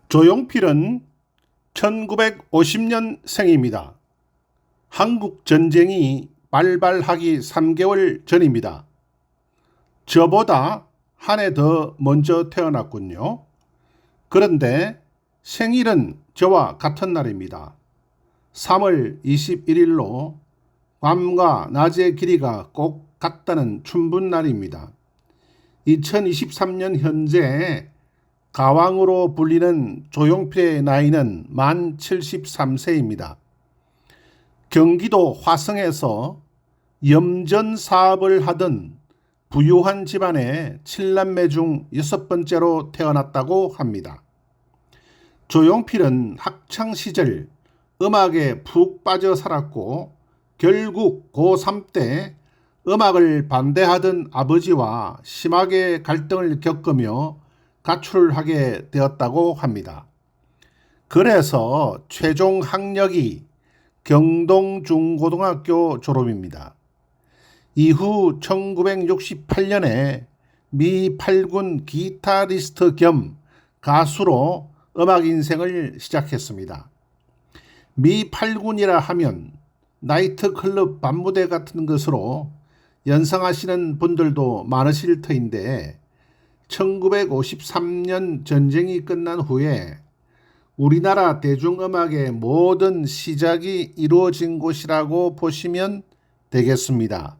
조용필은 1950년생입니다. 한국 전쟁이 발발하기 3개월 전입니다. 저보다 한 해 더 먼저 태어났군요. 그런데 생일은 저와 같은 날입니다. 3월 21일로 밤과 낮의 길이가 꼭 같다는 춘분날입니다. 2023년 현재 가왕으로 불리는 조용필의 나이는 만 73세입니다. 경기도 화성에서 염전 사업을 하던 부유한 집안의 7남매 중 6번째로 태어났다고 합니다. 조용필은 학창시절 음악에 푹 빠져 살았고 결국 고3 때 음악을 반대하던 아버지와 심하게 갈등을 겪으며 가출을 하게 되었다고 합니다. 그래서 최종 학력이 경동중고등학교 졸업입니다. 이후 1968년에 미 8군 기타리스트 겸 가수로 음악 인생을 시작했습니다. 미 8군이라 하면 나이트클럽 밤무대 같은 것으로 연상하시는 분들도 많으실 터인데 1953년 전쟁이 끝난 후에 우리나라 대중음악의 모든 시작이 이루어진 곳이라고 보시면 되겠습니다.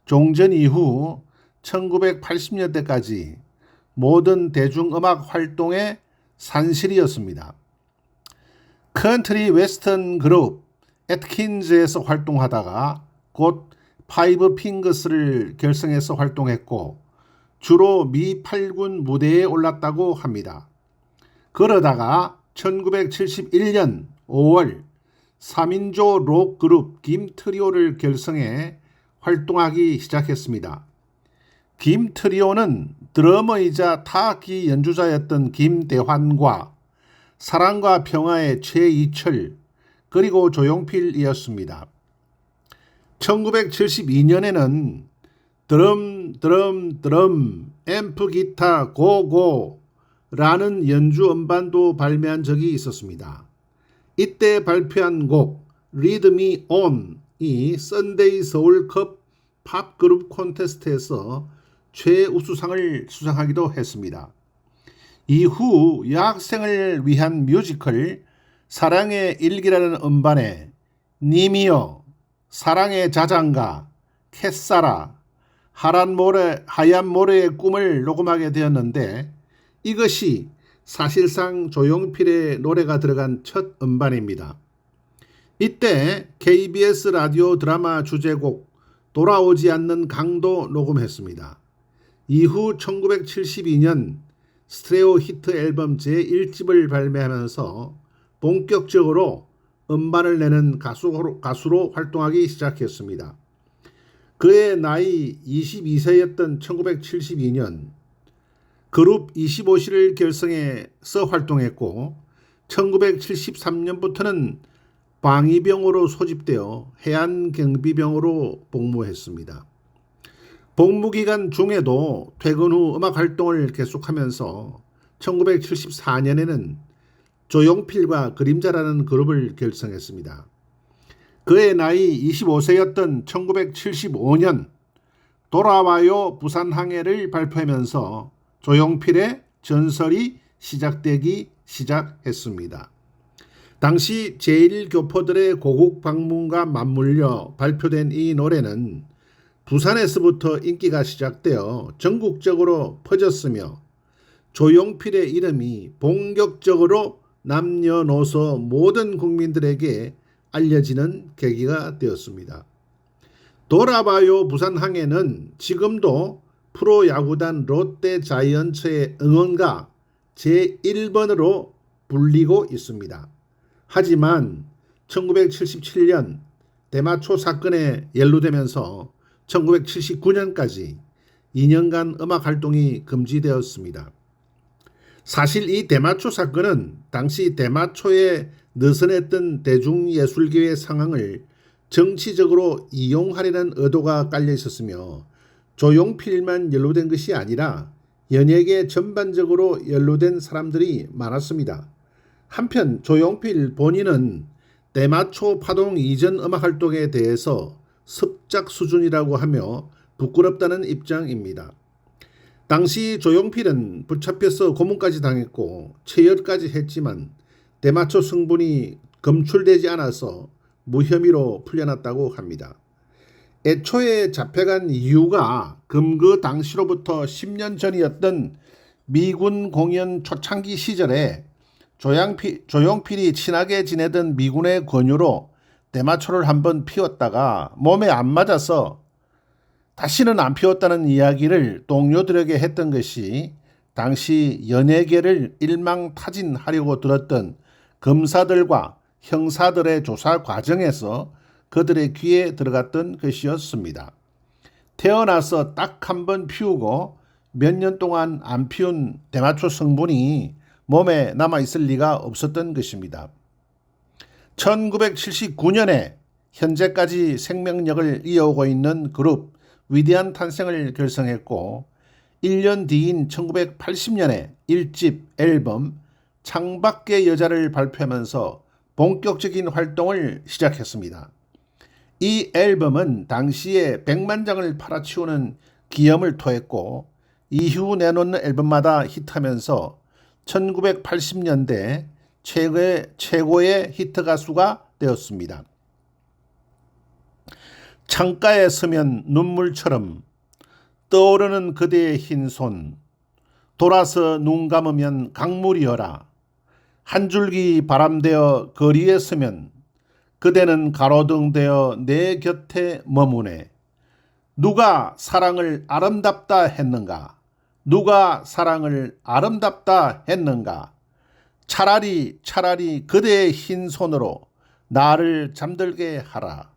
종전 이후 1980년대까지 모든 대중음악 활동의 산실이었습니다. 컨트리 웨스턴 그룹 애트킨즈에서 활동하다가 곧 파이브 핑거스를 결성해서 활동했고 주로 미 8군 무대에 올랐다고 합니다. 그러다가 1971년 5월 3인조 록 그룹 김트리오를 결성해 활동하기 시작했습니다. 김트리오는 드러머이자 타악기 연주자였던 김대환과 사랑과 평화의 최이철 그리고 조용필이었습니다. 1972년에는 드럼 앰프 기타 고고라는 연주 음반도 발매한 적이 있었습니다. 이때 발표한 곡 리드미 온이 썬데이 서울컵 팝그룹 콘테스트에서 최우수상을 수상하기도 했습니다. 이후 여학생을 위한 뮤지컬 사랑의 일기라는 음반에 님이여, 사랑의 자장가, 캣사라, 하얀 모래의 꿈을 녹음하게 되었는데 이것이 사실상 조용필의 노래가 들어간 첫 음반입니다. 이때 KBS 라디오 드라마 주제곡 돌아오지 않는 강도 녹음했습니다. 이후 1972년 스테레오 히트 앨범 제1집을 발매하면서 본격적으로 음반을 내는 가수로 활동하기 시작했습니다. 그의 나이 22세였던 1972년 그룹 25시를 결성해서 활동했고 1973년부터는 방위병으로 소집되어 해안경비병으로 복무했습니다. 복무기간 중에도 퇴근 후 음악 활동을 계속하면서 1974년에는 조용필과 그림자라는 그룹을 결성했습니다. 그의 나이 25세였던 1975년 돌아와요 부산항해를 발표하면서 조용필의 전설이 시작되기 시작했습니다. 당시 제1교포들의 고국 방문과 맞물려 발표된 이 노래는 부산에서부터 인기가 시작되어 전국적으로 퍼졌으며 조용필의 이름이 본격적으로 남녀노소 모든 국민들에게 알려지는 계기가 되었습니다. 돌아봐요 부산항해는 지금도 프로야구단 롯데자이언츠의 응원가 제1번으로 불리고 있습니다. 하지만 1977년 대마초 사건에 연루되면서 1979년까지 2년간 음악 활동이 금지되었습니다. 사실 이 대마초 사건은 당시 대마초에 느슨했던 대중예술계의 상황을 정치적으로 이용하려는 의도가 깔려 있었으며 조용필만 연루된 것이 아니라 연예계 전반적으로 연루된 사람들이 많았습니다. 한편 조용필 본인은 대마초 파동 이전 음악 활동에 대해서 습작 수준이라고 하며 부끄럽다는 입장입니다. 당시 조용필은 붙잡혀서 고문까지 당했고 체열까지 했지만 대마초 성분이 검출되지 않아서 무혐의로 풀려났다고 합니다. 애초에 잡혀간 이유가 금그 당시로부터 10년 전이었던 미군 공연 초창기 시절에 조용필이 친하게 지내던 미군의 권유로 대마초를 한번 피웠다가 몸에 안 맞아서 다시는 안 피웠다는 이야기를 동료들에게 했던 것이 당시 연예계를 일망타진하려고 들었던 검사들과 형사들의 조사 과정에서 그들의 귀에 들어갔던 것이었습니다. 태어나서 딱 한 번 피우고 몇 년 동안 안 피운 대마초 성분이 몸에 남아있을 리가 없었던 것입니다. 1979년에 현재까지 생명력을 이어오고 있는 그룹 위대한 탄생을 결성했고 1년 뒤인 1980년에 1집 앨범 창밖의 여자를 발표하면서 본격적인 활동을 시작했습니다. 이 앨범은 당시에 100만 장을 팔아치우는 기염을 토했고 이후 내놓는 앨범마다 히트하면서 1980년대 최고의 히트 가수가 되었습니다. 창가에 서면 눈물처럼 떠오르는 그대의 흰 손, 돌아서 눈 감으면 강물이여라. 한 줄기 바람 되어 거리에 서면 그대는 가로등 되어 내 곁에 머무네. 누가 사랑을 아름답다 했는가? 누가 사랑을 아름답다 했는가? 차라리 그대의 흰 손으로 나를 잠들게 하라.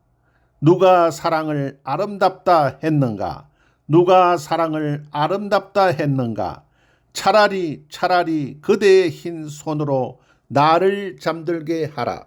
누가 사랑을 아름답다 했는가? 누가 사랑을 아름답다 했는가? 차라리 그대의 흰 손으로 나를 잠들게 하라.